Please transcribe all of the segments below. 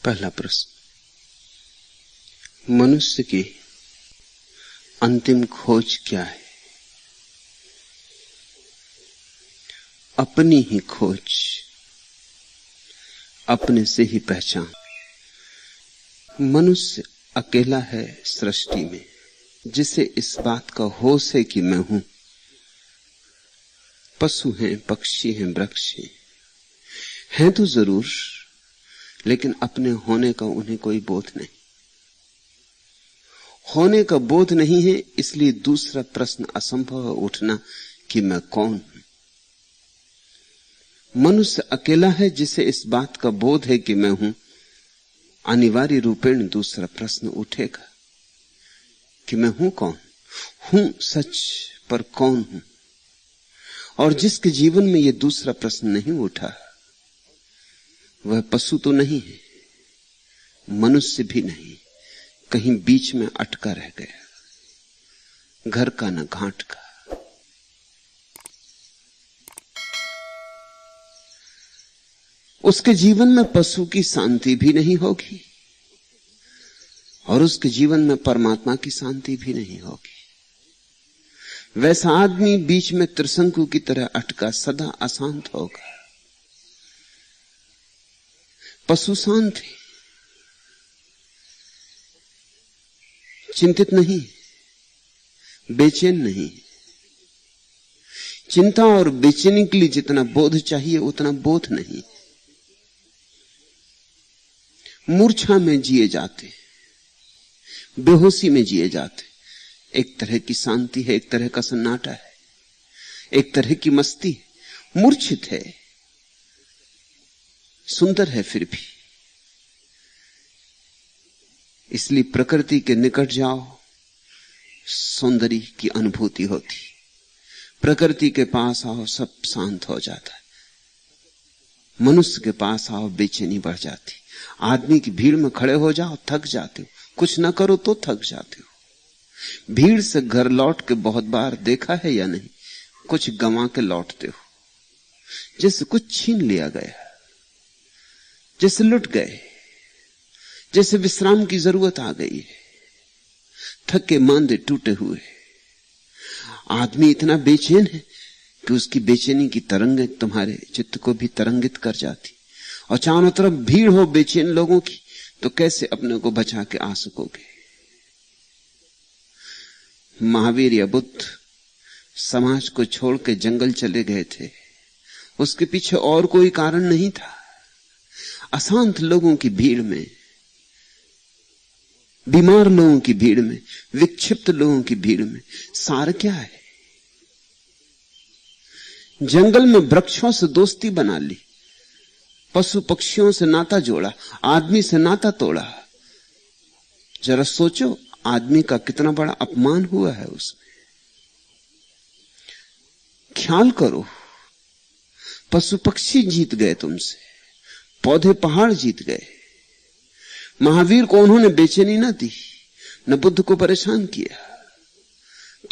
पहला प्रश्न, मनुष्य की अंतिम खोज क्या है? अपनी ही खोज, अपने से ही पहचान। मनुष्य अकेला है सृष्टि में जिसे इस बात का होश है कि मैं हूं। पशु हैं, पक्षी हैं, वृक्ष हैं तो जरूर, लेकिन अपने होने का उन्हें कोई बोध नहीं। होने का बोध नहीं है, इसलिए दूसरा प्रश्न असंभव है उठना कि मैं कौन हूं। मनुष्य अकेला है जिसे इस बात का बोध है कि मैं हूं। अनिवार्य रूपेण दूसरा प्रश्न उठेगा कि मैं हूं कौन? हूं सच, पर कौन हूं? और जिसके जीवन में यह दूसरा प्रश्न नहीं उठा, वह पशु तो नहीं है, मनुष्य भी नहीं, कहीं बीच में अटका रह गया, घर का न घाट का। उसके जीवन में पशु की शांति भी नहीं होगी और उसके जीवन में परमात्मा की शांति भी नहीं होगी। वैसा आदमी बीच में त्रिशंकु की तरह अटका सदा अशांत होगा। पशु शांत है, चिंतित नहीं, बेचैन नहीं। चिंता और बेचैनी के लिए जितना बोध चाहिए उतना बोध नहीं। मूर्छा में जिए जाते, बेहोशी में जिए जाते। एक तरह की शांति है, एक तरह का सन्नाटा है, एक तरह की मस्ती है। मूर्छित है, सुंदर है फिर भी। इसलिए प्रकृति के निकट जाओ, सौंदर्य की अनुभूति होती। प्रकृति के पास आओ, सब शांत हो जाता है। मनुष्य के पास आओ, बेचैनी बढ़ जाती। आदमी की भीड़ में खड़े हो जाओ, थक जाते हो। कुछ ना करो तो थक जाते हो। भीड़ से घर लौट के बहुत बार देखा है या नहीं? कुछ गंवा के लौटते हो, जैसे कुछ छीन लिया गया, जैसे लुट गए, जैसे विश्राम की जरूरत आ गई है, थके मांदे टूटे हुए। आदमी इतना बेचैन है कि उसकी बेचैनी की तरंगें तुम्हारे चित्त को भी तरंगित कर जाती। और चारों तरफ भीड़ हो बेचैन लोगों की, तो कैसे अपने को बचा के आ सकोगे? महावीर या बुद्ध समाज को छोड़ के जंगल चले गए थे। उसके पीछे और कोई कारण नहीं था। अशांत लोगों की भीड़ में, बीमार लोगों की भीड़ में, विक्षिप्त लोगों की भीड़ में सार क्या है? जंगल में वृक्षों से दोस्ती बना ली, पशु पक्षियों से नाता जोड़ा, आदमी से नाता तोड़ा। जरा सोचो, आदमी का कितना बड़ा अपमान हुआ है उसमें। ख्याल करो, पशु पक्षी जीत गए तुमसे, पौधे पहाड़ जीत गए। महावीर को उन्होंने बेचैनी न दी, न बुद्ध को परेशान किया।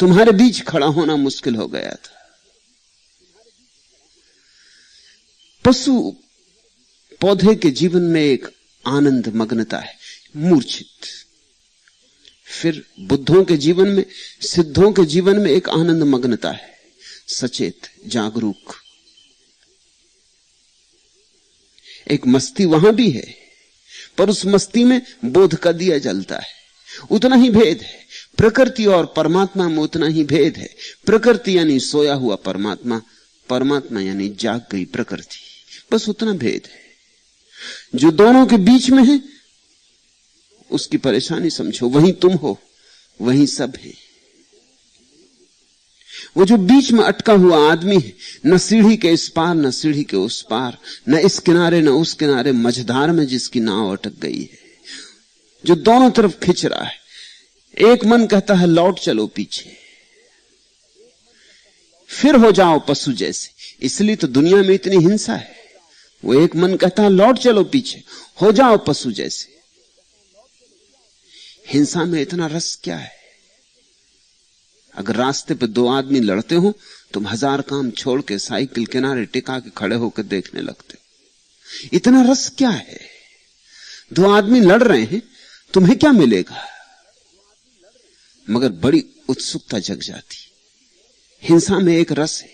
तुम्हारे बीच खड़ा होना मुश्किल हो गया था। पशु पौधे के जीवन में एक आनंद मग्नता है, मूर्छित। फिर बुद्धों के जीवन में, सिद्धों के जीवन में एक आनंद मग्नता है, सचेत, जागरूक। एक मस्ती वहां भी है, पर उस मस्ती में बोध का दिया जलता है। उतना ही भेद है। प्रकृति और परमात्मा में उतना ही भेद है। प्रकृति यानी सोया हुआ परमात्मा, परमात्मा यानी जाग गई प्रकृति। बस उतना भेद है। जो दोनों के बीच में है, उसकी परेशानी समझो। वहीं तुम हो, वहीं सब है। वो जो बीच में अटका हुआ आदमी है, न सीढ़ी के इस पार न सीढ़ी के उस पार, न इस किनारे न उस किनारे, मझधार में जिसकी नाव अटक गई है, जो दोनों तरफ खिंच रहा है। एक मन कहता है लौट चलो पीछे, फिर हो जाओ पशु जैसे। इसलिए तो दुनिया में इतनी हिंसा है। वो एक मन कहता है लौट चलो पीछे, हो जाओ पशु जैसे। हिंसा में इतना रस क्या है? अगर रास्ते पे दो आदमी लड़ते हो, तुम हजार काम छोड़ के साइकिल किनारे टिका के खड़े होकर देखने लगते हो। इतना रस क्या है? दो आदमी लड़ रहे हैं, तुम्हें क्या मिलेगा? मगर बड़ी उत्सुकता जग जाती। हिंसा में एक रस है,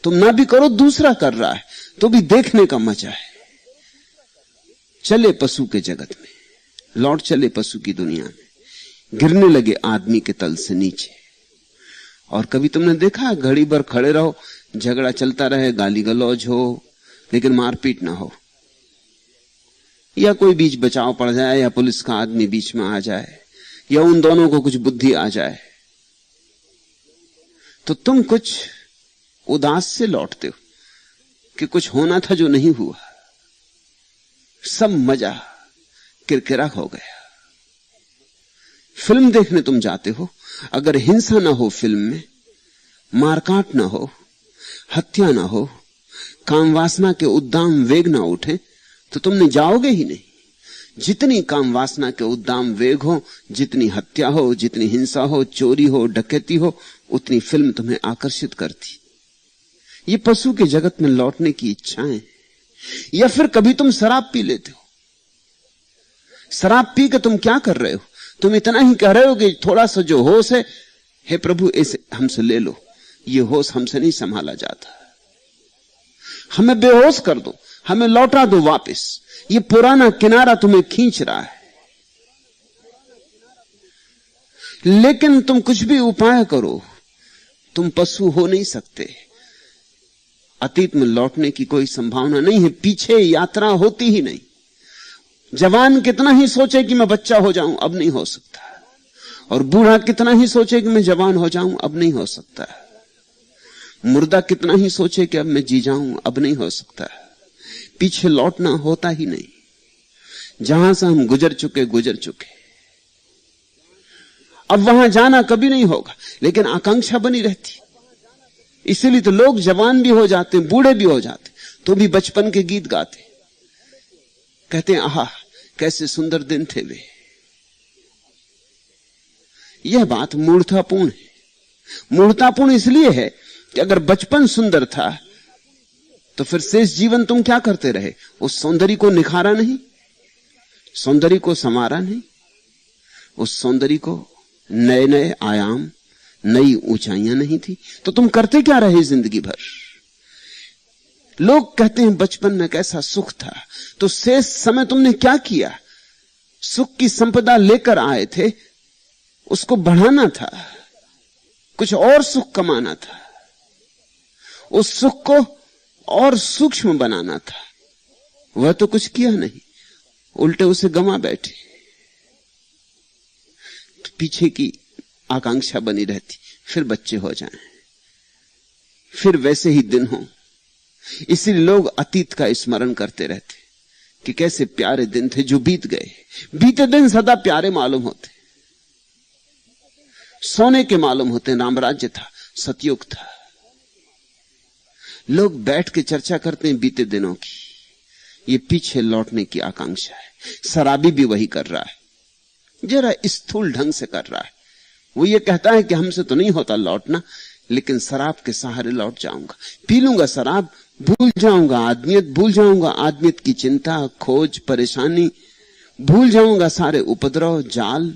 तुम ना भी करो, दूसरा कर रहा है तो भी देखने का मजा है। चले पशु के जगत में, लौट चले पशु की दुनिया में, गिरने लगे आदमी के तल से नीचे। और कभी तुमने देखा घड़ी भर खड़े रहो, झगड़ा चलता रहे, गाली गलौज हो, लेकिन मारपीट ना हो, या कोई बीच बचाव पड़ जाए, या पुलिस का आदमी बीच में आ जाए, या उन दोनों को कुछ बुद्धि आ जाए, तो तुम कुछ उदास से लौटते हो कि कुछ होना था जो नहीं हुआ। सब मजा किरकिरा हो गया। फिल्म देखने तुम जाते हो, अगर हिंसा ना हो फिल्म में, मारकाट ना हो, हत्या ना हो, काम वासना के उद्दाम वेग ना उठे, तो तुमने जाओगे ही नहीं। जितनी काम वासना के उद्दाम वेग हो, जितनी हत्या हो, जितनी हिंसा हो, चोरी हो, डकैती हो, उतनी फिल्म तुम्हें आकर्षित करती। ये पशु के जगत में लौटने की इच्छाएं। या फिर कभी तुम शराब पी लेते हो। शराब पी के तुम क्या कर रहे हो? तुम इतना ही कह रहे हो कि थोड़ा सा जो होश है, हे प्रभु इसे हमसे ले लो, ये होश हमसे नहीं संभाला जाता, हमें बेहोश कर दो, हमें लौटा दो वापस, ये पुराना किनारा तुम्हें खींच रहा है। लेकिन तुम कुछ भी उपाय करो, तुम पशु हो नहीं सकते। अतीत में लौटने की कोई संभावना नहीं है, पीछे यात्रा होती ही नहीं। जवान कितना ही सोचे कि मैं बच्चा हो जाऊं, अब नहीं हो सकता, और बूढ़ा कितना ही सोचे कि मैं जवान हो जाऊं, अब नहीं हो सकता। मुर्दा कितना ही सोचे कि अब मैं जी जाऊं, अब नहीं हो सकता। पीछे लौटना होता ही नहीं। जहां से हम गुजर चुके अब वहां जाना कभी नहीं होगा, लेकिन आकांक्षा बनी रहती। इसीलिए तो लोग जवान भी हो जाते, बूढ़े भी हो जाते, तो भी बचपन के गीत गाते, कहते हैं आहा कैसे सुंदर दिन थे वे। यह बात मूर्खतापूर्ण है। मूर्खतापूर्ण इसलिए है कि अगर बचपन सुंदर था तो फिर शेष जीवन तुम क्या करते रहे? उस सौंदर्य को निखारा नहीं, सौंदर्य को संवारा नहीं, उस सौंदर्य को नए नए आयाम, नई ऊंचाइयां नहीं थी, तो तुम करते क्या रहे जिंदगी भर? लोग कहते हैं बचपन में कैसा सुख था, तो शेष समय तुमने क्या किया? सुख की संपदा लेकर आए थे, उसको बढ़ाना था, कुछ और सुख कमाना था, उस सुख को और सूक्ष्म बनाना था। वह तो कुछ किया नहीं, उल्टे उसे गंवा बैठे। तो पीछे की आकांक्षा बनी रहती, फिर बच्चे हो जाएं, फिर वैसे ही दिन हो। इसलिए लोग अतीत का स्मरण करते रहते कि कैसे प्यारे दिन थे जो बीत गए। बीते दिन सदा प्यारे मालूम होते, सोने के मालूम होते। रामराज्य था, सतयुग था। लोग बैठ के चर्चा करते हैं बीते दिनों की। ये पीछे लौटने की आकांक्षा है। शराबी भी वही कर रहा है, जरा स्थूल ढंग से कर रहा है। वो ये कहता है कि हमसे तो नहीं होता लौटना, लेकिन शराब के सहारे लौट जाऊंगा, पी लूंगा शराब, भूल जाऊंगा आदमियत, भूल जाऊंगा आदमियत की चिंता, खोज, परेशानी, भूल जाऊंगा सारे उपद्रव, जाल,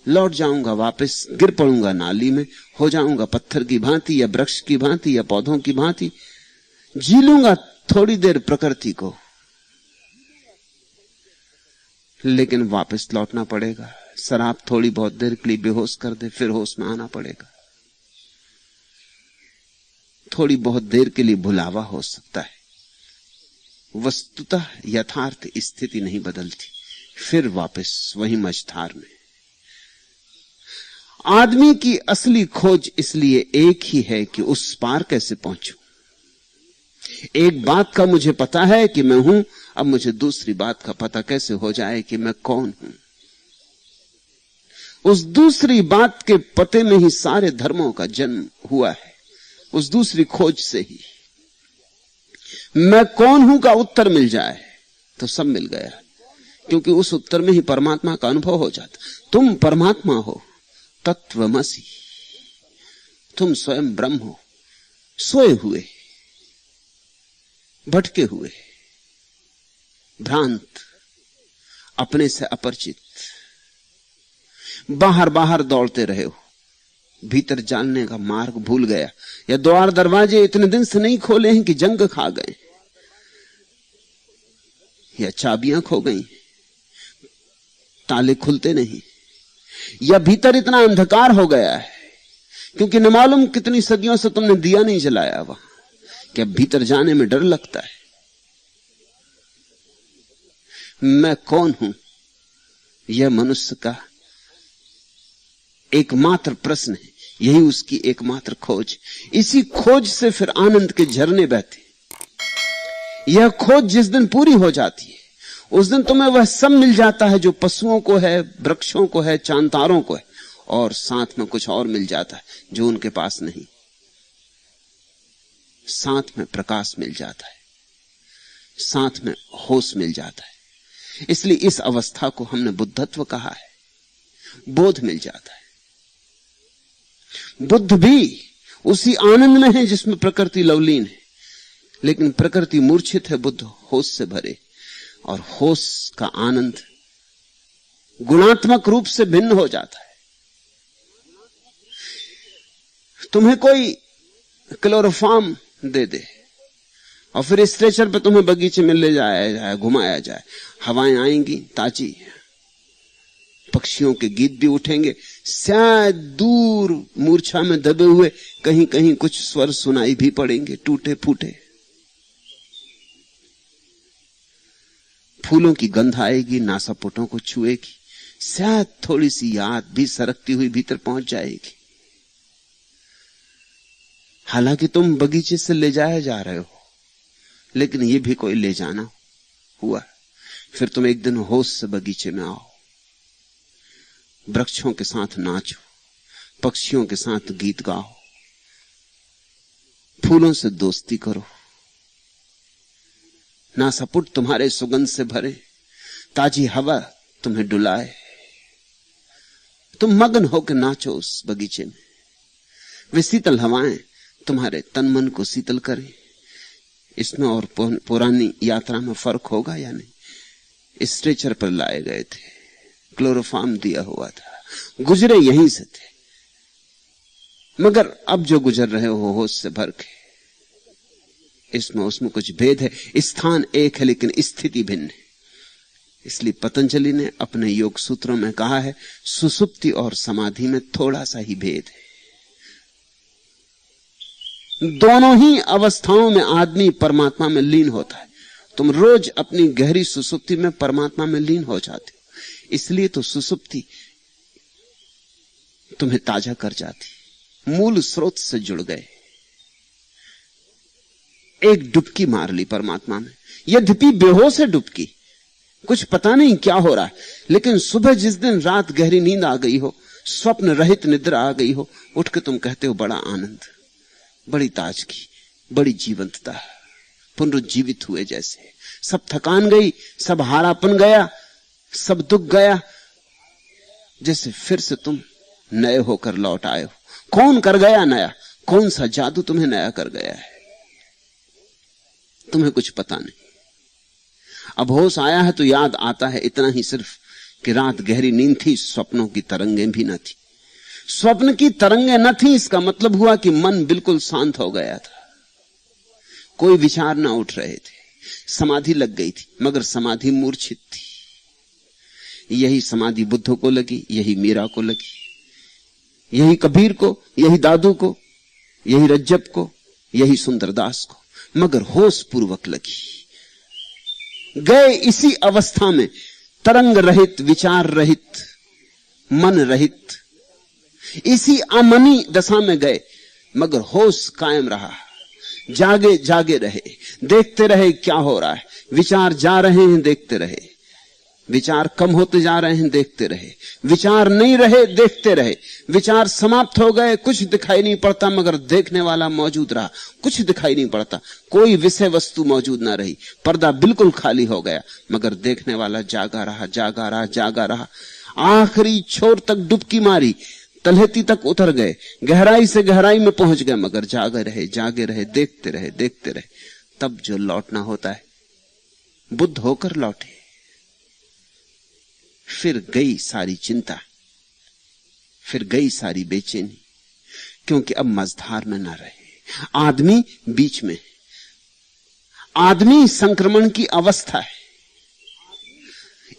लौट जाऊंगा वापस, गिर पड़ूंगा नाली में, हो जाऊंगा पत्थर की भांति या वृक्ष की भांति या पौधों की भांति, जी लूंगा थोड़ी देर प्रकृति को, लेकिन वापस लौटना पड़ेगा। शराब थोड़ी बहुत देर के लिए बेहोश कर दे, फिर होश में आना पड़ेगा। थोड़ी बहुत देर के लिए भुलावा हो सकता है, वस्तुतः यथार्थ स्थिति नहीं बदलती, फिर वापस वही मझधार में। आदमी की असली खोज इसलिए एक ही है कि उस पार कैसे पहुंचूं। एक बात का मुझे पता है कि मैं हूं, अब मुझे दूसरी बात का पता कैसे हो जाए कि मैं कौन हूं। उस दूसरी बात के पते में ही सारे धर्मों का जन्म हुआ है, उस दूसरी खोज से ही। मैं कौन हूं का उत्तर मिल जाए तो सब मिल गया, क्योंकि उस उत्तर में ही परमात्मा का अनुभव हो जाता। तुम परमात्मा हो, तत्वमसि, तुम स्वयं ब्रह्म हो, सोए हुए, भटके हुए, भ्रांत, अपने से अपरिचित, बाहर बाहर दौड़ते रहे हो, भीतर जानने का मार्ग भूल गया, या द्वार दरवाजे इतने दिन से नहीं खोले हैं कि जंग खा गए, या चाबियां खो गई, ताले खुलते नहीं, या भीतर इतना अंधकार हो गया है क्योंकि न मालूम कितनी सदियों से तुमने दिया नहीं जलाया वहां कि अब भीतर जाने में डर लगता है। मैं कौन हूं, यह मनुष्य का एकमात्र प्रश्न है, यही उसकी एकमात्र खोज। इसी खोज से फिर आनंद के झरने बहते। यह खोज जिस दिन पूरी हो जाती है उस दिन तुम्हें वह सब मिल जाता है जो पशुओं को है, वृक्षों को है, चांतारों को है, और साथ में कुछ और मिल जाता है जो उनके पास नहीं। साथ में प्रकाश मिल जाता है, साथ में होश मिल जाता है। इसलिए इस अवस्था को हमने बुद्धत्व कहा है, बोध मिल जाता है। बुद्ध भी उसी आनंद में है जिसमें प्रकृति लवलीन है, लेकिन प्रकृति मूर्छित है, बुद्ध होश से भरे, और होश का आनंद गुणात्मक रूप से भिन्न हो जाता है। तुम्हें कोई क्लोरोफॉर्म दे दे और फिर स्ट्रेचर पे तुम्हें बगीचे में ले जाया जाए, घुमाया जाए, हवाएं आएंगी ताजी, पक्षियों के गीत भी उठेंगे, शायद दूर मूर्छा में दबे हुए कहीं कहीं कुछ स्वर सुनाई भी पड़ेंगे, टूटे फूटे। फूलों की गंध आएगी, नासापुटों को छुएगी, शायद थोड़ी सी याद भी सरकती हुई भीतर पहुंच जाएगी। हालांकि तुम बगीचे से ले जाए जा रहे हो, लेकिन यह भी कोई ले जाना हुआ। फिर तुम एक दिन होश से बगीचे में आओ, वृक्षों के साथ नाचो, पक्षियों के साथ गीत गाओ, फूलों से दोस्ती करो, नासापुट तुम्हारे सुगंध से भरे, ताजी हवा तुम्हें डुलाए, तुम मग्न होकर नाचो उस बगीचे में। वे शीतल हवाएं तुम्हारे तन मन को शीतल करें। इसमें और पुरानी यात्रा में फर्क होगा या नहीं? स्ट्रेचर पर लाए गए थे, क्लोरोफॉर्म दिया हुआ था, गुजरे यहीं से थे, मगर अब जो गुजर रहे हो होश से भर के, इसमें उसमें कुछ भेद है। स्थान एक है लेकिन स्थिति भिन्न है। इसलिए पतंजलि ने अपने योग सूत्रों में कहा है, सुसुप्ति और समाधि में थोड़ा सा ही भेद है। दोनों ही अवस्थाओं में आदमी परमात्मा में लीन होता है। तुम रोज अपनी गहरी सुसुप्ति में परमात्मा में लीन हो जाते हो, इसलिए तो सुसुप्ति तुम्हें ताजा कर जाती, मूल स्रोत से जुड़ गए। एक डुबकी मार ली परमात्मा में, यद्यपि बेहोश है डुबकी, कुछ पता नहीं क्या हो रहा है, लेकिन सुबह जिस दिन रात गहरी नींद आ गई हो, स्वप्न रहित निद्रा आ गई हो, उठ के तुम कहते हो बड़ा आनंद, बड़ी ताजगी, बड़ी जीवंतता, पुनरुज्जीवित हुए जैसे। सब थकान गई, सब हारापन गया, सब दुख गया, जैसे फिर से तुम नए होकर लौट आए हो। कौन कर गया नया? कौन सा जादू तुम्हें नया कर गया है? तुम्हें कुछ पता नहीं। अब होश आया है तो याद आता है इतना ही सिर्फ कि रात गहरी नींद थी, स्वप्नों की तरंगें भी न थी। स्वप्न की तरंगें न थी, इसका मतलब हुआ कि मन बिल्कुल शांत हो गया था, कोई विचार ना उठ रहे थे, समाधि लग गई थी, मगर समाधि मूर्छित थी। यही समाधि बुद्ध को लगी, यही मीरा को लगी, यही कबीर को, यही दादू को, यही रज्जब को, यही सुंदरदास को, मगर होश पूर्वक लगी। गए इसी अवस्था में, तरंग रहित, विचार रहित, मन रहित, इसी अमनी दशा में गए, मगर होश कायम रहा। जागे जागे रहे, देखते रहे क्या हो रहा है। विचार जा रहे हैं, देखते रहे, विचार कम होते जा रहे हैं, देखते रहे, विचार नहीं रहे, देखते रहे, विचार समाप्त हो गए, कुछ दिखाई नहीं पड़ता, मगर देखने वाला मौजूद रहा। कुछ दिखाई नहीं पड़ता, कोई विषय वस्तु मौजूद ना रही, पर्दा बिल्कुल खाली हो गया, मगर देखने वाला जागा रहा, जागा रहा, जागा रहा। आखिरी छोर तक डुबकी मारी, तलहटी तक उतर गए, गहराई से गहराई में पहुंच गए, मगर जागे रहे, जागे रहे, देखते रहे, देखते रहे। तब जो लौटना होता है, बुद्ध होकर लौटे। फिर गई सारी चिंता, फिर गई सारी बेचैनी, क्योंकि अब मझधार में ना रहे, आदमी बीच में, आदमी संक्रमण की अवस्था है,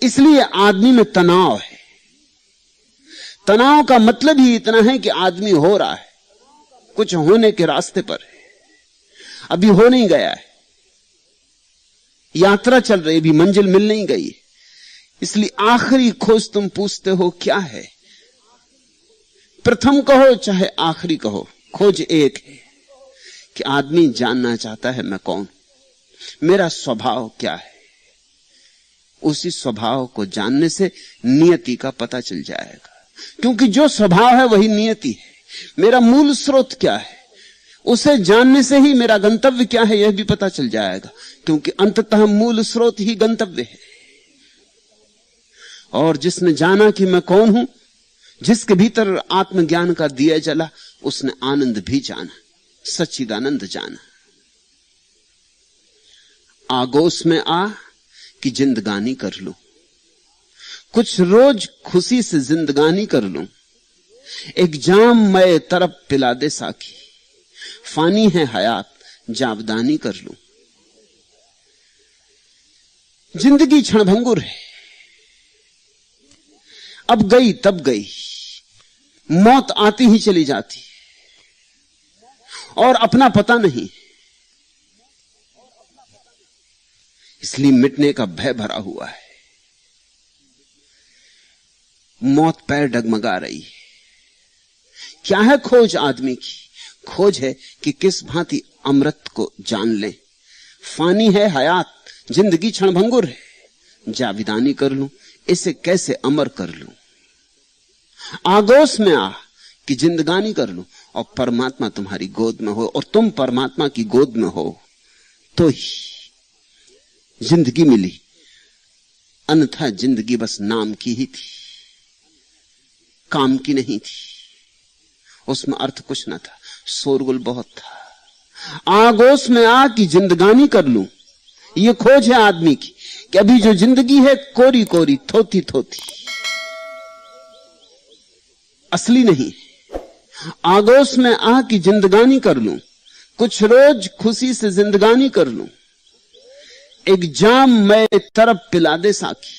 इसलिए आदमी में तनाव है। तनाव का मतलब ही इतना है कि आदमी हो रहा है, कुछ होने के रास्ते पर है, अभी हो नहीं गया है, यात्रा चल रही, अभी मंजिल मिल नहीं गई। इसलिए आखिरी खोज तुम पूछते हो क्या है, प्रथम कहो चाहे आखिरी कहो, खोज एक है कि आदमी जानना चाहता है मैं कौन, मेरा स्वभाव क्या है। उसी स्वभाव को जानने से नियति का पता चल जाएगा, क्योंकि जो स्वभाव है वही नियति है। मेरा मूल स्रोत क्या है, उसे जानने से ही मेरा गंतव्य क्या है यह भी पता चल जाएगा, क्योंकि अंततः मूल स्रोत ही गंतव्य है। और जिसने जाना कि मैं कौन हूं, जिसके भीतर आत्मज्ञान का दिया जला, उसने आनंद भी जाना, सच्चिदानंद जाना। आगोश में आ कि जिंदगानी कर लूं, कुछ रोज खुशी से जिंदगानी कर लूं, एक जाम मैं तरफ पिला दे साकी, फानी है हयात जावदानी कर लूं। जिंदगी क्षणभंगुर है, अब गई तब गई, मौत आती ही चली जाती और अपना पता नहीं, इसलिए मिटने का भय भरा हुआ है। मौत पैर डगमगा रही है। क्या है खोज आदमी की? खोज है कि किस भांति अमृत को जान ले। फानी है हयात, जिंदगी क्षणभंगुर है, जाविदानी कर लूं, इसे कैसे अमर कर लूं। आगोश में आ कि जिंदगानी कर लूं, और परमात्मा तुम्हारी गोद में हो और तुम परमात्मा की गोद में हो तो ही जिंदगी मिली, अन्यथा जिंदगी बस नाम की ही थी, काम की नहीं थी, उसमें अर्थ कुछ न था, शोरगुल बहुत था। आगोश में आ कि जिंदगानी कर लूं, यह खोज है आदमी की कि अभी जो जिंदगी है कोरी कोरी थोती थोती, असली नहीं। आगोश में आ कि जिंदगानी कर लूं, कुछ रोज खुशी से जिंदगानी कर लूं, एक जाम मैं तरफ पिला दे साकी।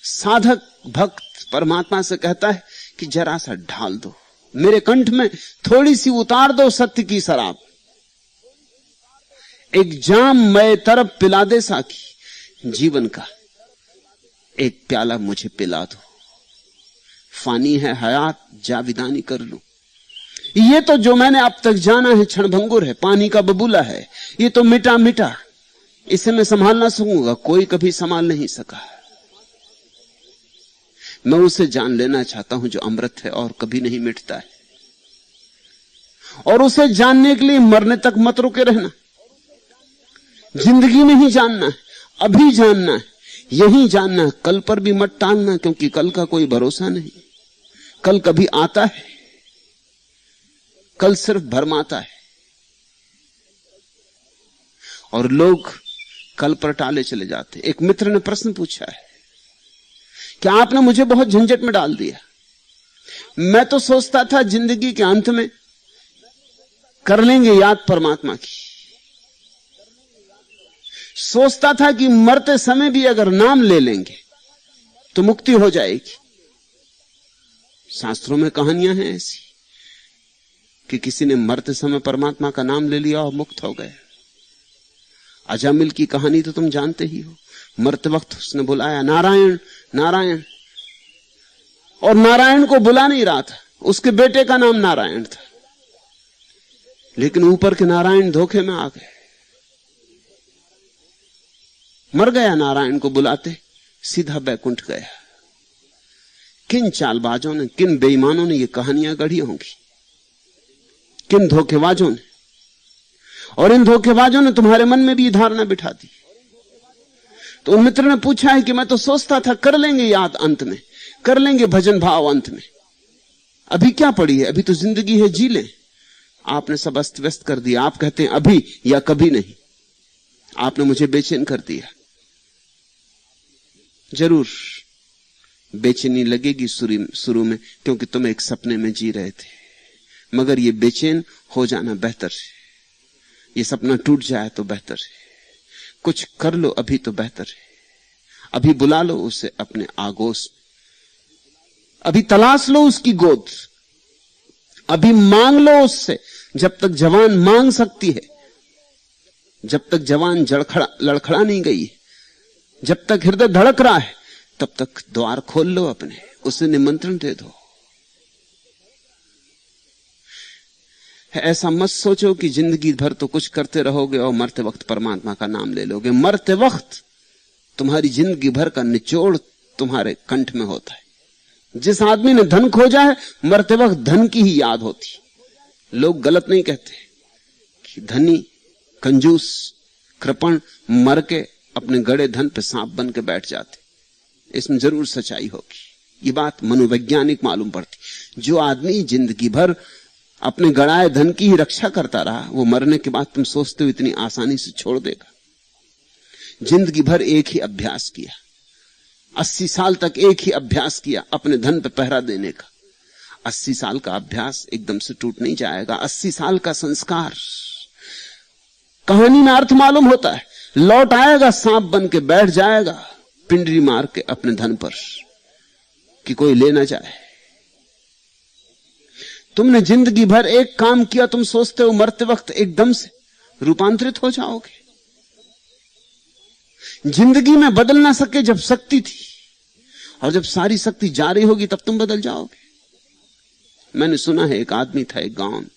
साधक भक्त परमात्मा से कहता है कि जरा सा ढाल दो मेरे कंठ में, थोड़ी सी उतार दो सत्य की शराब, एक जाम मैं तरफ पिला दे साकी, जीवन का एक प्याला मुझे पिला दो। फानी है हयात जाविदानी कर लूं, ये तो जो मैंने अब तक जाना है क्षणभंगुर है, पानी का बबूला है, ये तो मिटा मिटा, इसे मैं संभाल ना सकूंगा, कोई कभी संभाल नहीं सका। मैं उसे जान लेना चाहता हूं जो अमृत है और कभी नहीं मिटता है, और उसे जानने के लिए मरने तक मत रुके रहना। जिंदगी में ही जानना है, अभी जानना है, यही जानना है, कल पर भी मत टालना, क्योंकि कल का कोई भरोसा नहीं। कल कभी आता है, कल सिर्फ भरमाता है, और लोग कल पर टाले चले जाते। एक मित्र ने प्रश्न पूछा है कि आपने मुझे बहुत झंझट में डाल दिया, मैं तो सोचता था जिंदगी के अंत में कर लेंगे याद परमात्मा की, सोचता था कि मरते समय भी अगर नाम ले लेंगे तो मुक्ति हो जाएगी। शास्त्रों में कहानियां हैं ऐसी कि किसी ने मरते समय परमात्मा का नाम ले लिया और मुक्त हो गया। अजामिल की कहानी तो तुम जानते ही हो, मरते वक्त उसने बुलाया नारायण नारायण, और नारायण को बुला नहीं रहा था, उसके बेटे का नाम नारायण था, लेकिन ऊपर के नारायण धोखे में आ गए, मर गया। नारायण को बुलाते सीधा बैकुंठ गया। किन चालबाजों ने, किन बेईमानों ने ये कहानियां गढ़ी होंगी, किन धोखेबाजों ने, और इन धोखेबाजों ने तुम्हारे मन में भी धारणा बिठा दी। तो उन मित्र ने पूछा है कि मैं तो सोचता था कर लेंगे याद अंत में, कर लेंगे भजन भाव अंत में, अभी क्या पड़ी है, अभी तो जिंदगी है, जी लें। आपने सब अस्त व्यस्त कर दिया। आप कहते हैं अभी या कभी नहीं, आपने मुझे बेचैन कर दिया। जरूर बेचैनी लगेगी शुरू में, क्योंकि तुम एक सपने में जी रहे थे, मगर ये बेचैन हो जाना बेहतर है। ये सपना टूट जाए तो बेहतर है। कुछ कर लो अभी तो बेहतर है। अभी बुला लो उसे अपने आगोश, अभी तलाश लो उसकी गोद, अभी मांग लो उससे। जब तक जवान मांग सकती है, जब तक जवान लड़खड़ा नहीं गई, जब तक हृदय धड़क रहा है, तब तक द्वार खोल लो अपने, उसे निमंत्रण दे दो। ऐसा मत सोचो कि जिंदगी भर तो कुछ करते रहोगे और मरते वक्त परमात्मा का नाम ले लोगे। मरते वक्त तुम्हारी जिंदगी भर का निचोड़ तुम्हारे कंठ में होता है। जिस आदमी ने धन खोजा है, मरते वक्त धन की ही याद होती। लोग गलत नहीं कहते कि धनी, कंजूस, कृपण मर के अपने गड़े धन पे सांप बन के बैठ जाते। इसमें जरूर सच्चाई होगी। ये बात मनोवैज्ञानिक मालूम पड़ती। जो आदमी जिंदगी भर अपने गड़ाए धन की ही रक्षा करता रहा, वो मरने के बाद तुम सोचते हो इतनी आसानी से छोड़ देगा। जिंदगी भर एक ही अभ्यास किया, 80 साल तक एक ही अभ्यास किया अपने धन पर पहरा देने का। 80 साल का अभ्यास एकदम से टूट नहीं जाएगा। 80 साल का संस्कार, कहानी में अर्थ मालूम होता है। लौट आएगा, सांप बन के बैठ जाएगा पिंडरी मार के अपने धन पर कि कोई ले ना जाए। तुमने जिंदगी भर एक काम किया, तुम सोचते हो मरते वक्त एकदम से रूपांतरित हो जाओगे। जिंदगी में बदल ना सके जब शक्ति थी, और जब सारी शक्ति जा रही होगी तब तुम बदल जाओगे। मैंने सुना है एक आदमी था एक गांव में,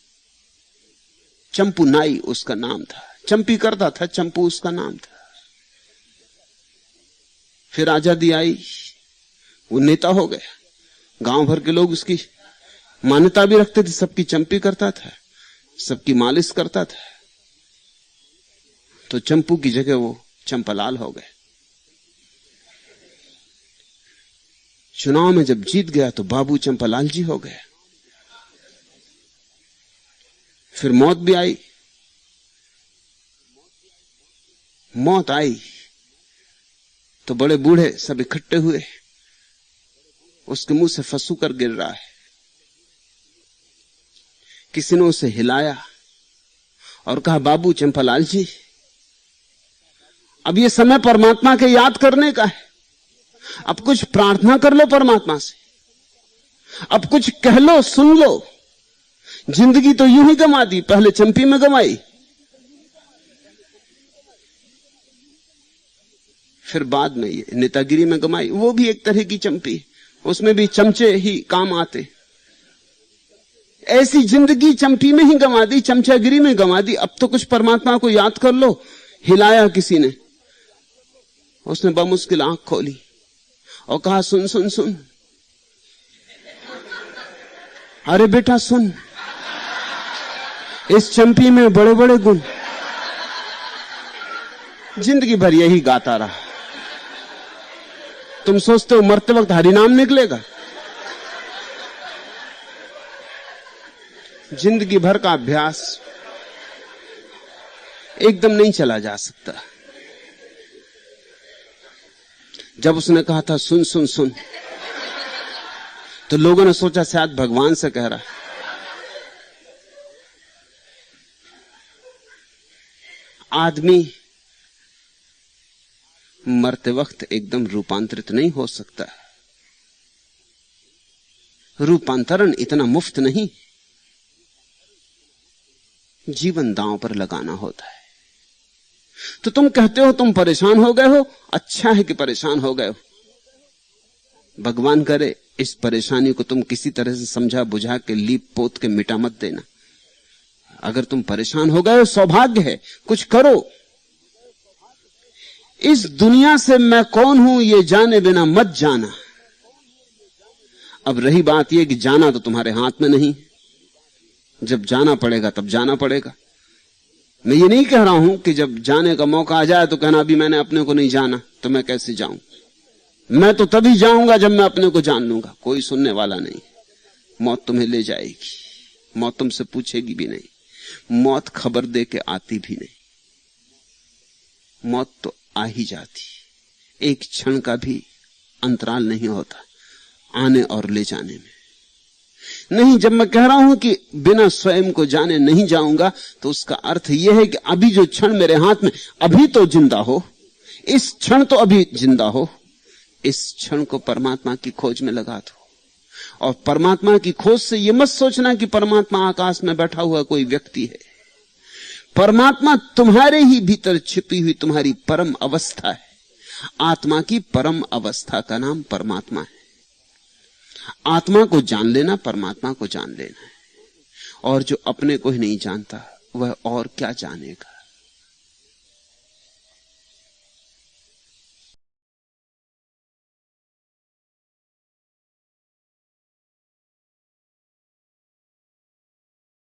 चंपू नाई उसका नाम था। चंपी करता था, चंपू उसका नाम था। फिर आजादी आई, वो नेता हो गया। गांव भर के लोग उसकी मान्यता भी रखते थे। सबकी चंपी करता था, सबकी मालिश करता था। तो चंपू की जगह वो चंपालाल हो गए। चुनाव में जब जीत गया तो बाबू चंपालाल जी हो गए। फिर मौत भी आई। मौत आई तो बड़े बूढ़े सब इकट्ठे हुए। उसके मुंह से फंसू कर गिर रहा है। किसी ने उसे हिलाया और कहा, बाबू चंपालाल जी, अब ये समय परमात्मा के याद करने का है। अब कुछ प्रार्थना कर लो परमात्मा से, अब कुछ कह लो, सुन लो। जिंदगी तो यूं ही गंवा दी, पहले चंपी में गंवाई, फिर बाद में ये नेतागिरी में गंवाई। वो भी एक तरह की चंपी, उसमें भी चमचे ही काम आते। ऐसी जिंदगी चंपी में ही गंवा दी, चमचागिरी में गंवा दी। अब तो कुछ परमात्मा को याद कर लो। हिलाया किसी ने, उसने बमुश्किल आंख खोली और कहा, सुन सुन सुन। अरे बेटा सुन, इस चंपी में बड़े बड़े गुण। जिंदगी भर यही गाता रहा। तुम सोचते हो मरते वक्त हरिनाम निकलेगा? जिंदगी भर का अभ्यास एकदम नहीं चला जा सकता। जब उसने कहा था सुन सुन सुन, तो लोगों ने सोचा शायद भगवान से कह रहा है। आदमी मरते वक्त एकदम रूपांतरित नहीं हो सकता। रूपांतरण इतना मुफ्त नहीं, जीवन दांव पर लगाना होता है। तो तुम कहते हो तुम परेशान हो गए हो, अच्छा है कि परेशान हो गए हो। भगवान करे इस परेशानी को तुम किसी तरह से समझा बुझा के लीप पोत के मिटा मत देना। अगर तुम परेशान हो गए हो, सौभाग्य है, कुछ करो। इस दुनिया से मैं कौन हूं ये जाने बिना मत जाना। अब रही बात यह कि जाना तो तुम्हारे हाथ में नहीं, जब जाना पड़ेगा तब जाना पड़ेगा। मैं ये नहीं कह रहा हूं कि जब जाने का मौका आ जाए तो कहना अभी मैंने अपने को नहीं जाना तो मैं कैसे जाऊं। मैं तो तभी जाऊंगा जब मैं अपने को जान लूंगा। कोई सुनने वाला नहीं। मौत तुम्हें ले जाएगी, मौत तुमसे पूछेगी भी नहीं, मौत खबर दे के आती भी नहीं। मौत तो आ ही जाती, एक क्षण का भी अंतराल नहीं होता। आने और ले जाने में। नहीं, जब मैं कह रहा हूं कि बिना स्वयं को जाने नहीं जाऊंगा, तो उसका अर्थ यह है कि अभी जो क्षण मेरे हाथ में, अभी तो जिंदा हो, इस क्षण तो अभी जिंदा हो, इस क्षण को परमात्मा की खोज में लगा दो। और परमात्मा की खोज से यह मत सोचना कि परमात्मा आकाश में बैठा हुआ कोई व्यक्ति है। परमात्मा तुम्हारे ही भीतर छिपी हुई तुम्हारी परम अवस्था है। आत्मा की परम अवस्था का नाम परमात्मा है। आत्मा को जान लेना परमात्मा को जान लेना है। और जो अपने को ही नहीं जानता, वह और क्या जानेगा।